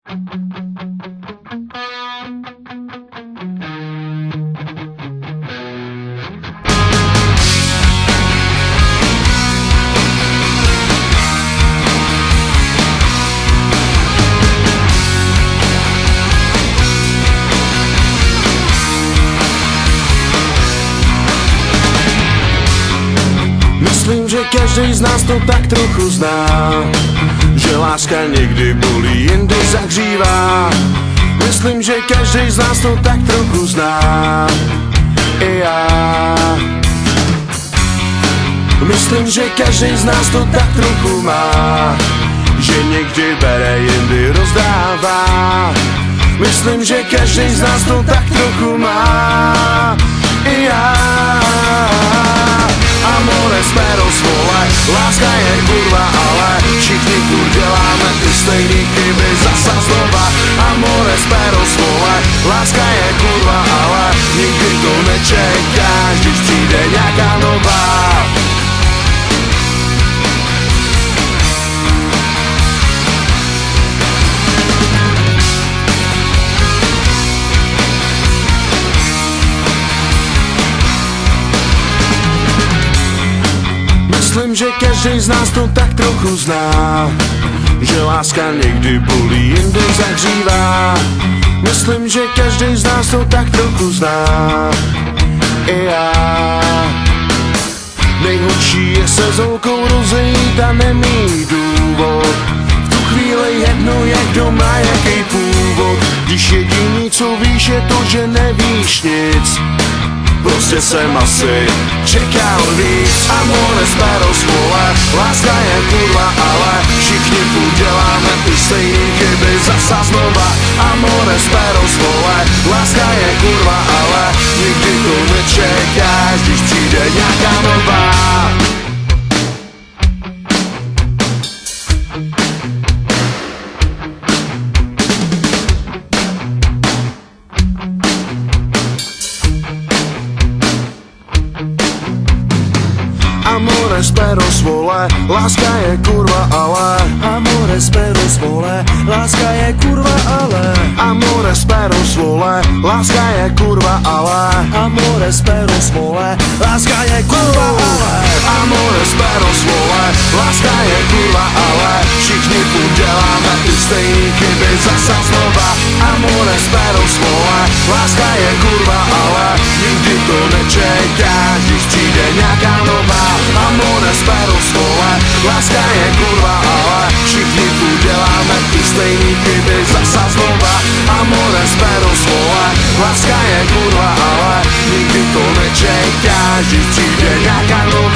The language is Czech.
Myslím, že každý z nás to tak trochu zná, že láska někdy bolí, jindy zahřívá. Myslím, že každý z nás to tak trochu zná, i já. Myslím, že každý z nás to tak trochu má, že někdy bere, jindy rozdává. Myslím, že každý z nás to tak trochu má, i já. Amore spero svole, láska je kurva, ale všichni furt děláme ty stejný chyby zasa znova. Amore spero svole, láska je kurva, ale nikdy to nečekáš, když přijde nějaká nová. Myslím, že každý z nás to tak trochu zná, že láska někdy bolí, jindy zahřívá. Myslím, že každý z nás to tak trochu zná, i já. Nejhorší je se s holkou rozejít a nemít důvod. V tu chvíli jedno, jak kdo má jaký původ. Když jediný, co víš, je to, že nevíš nic. Prostě jsem asi čekal víc. Amore spero svole, láska je kurva, ale všichni furt děláme ty stejný chyby zasa znova. Amore spero svole, láska je kurva, ale nikdy to nečekáš, když přijde nějaká nová. Amore spero svole, láska je kurva, ale Amore spero svole, láska je kurva, ale Amore spero svole, láska je kurva, ale Amore spero svole, láska je kurva, ale Amore spero svole, láska je kurva, ale všichni furt děláme ty stejný chyby zasa znova. Amore spero svole, láska je kurva, ale nikdy to nečekáš, když přijde nějaká nová. Amore spero svole, láska je kurva, ale všichni furt děláme ty stejný chyby zasa znova. Amore spero svole, láska je kurva, ale nikdy to nečekáš, když přijde nějaká nová.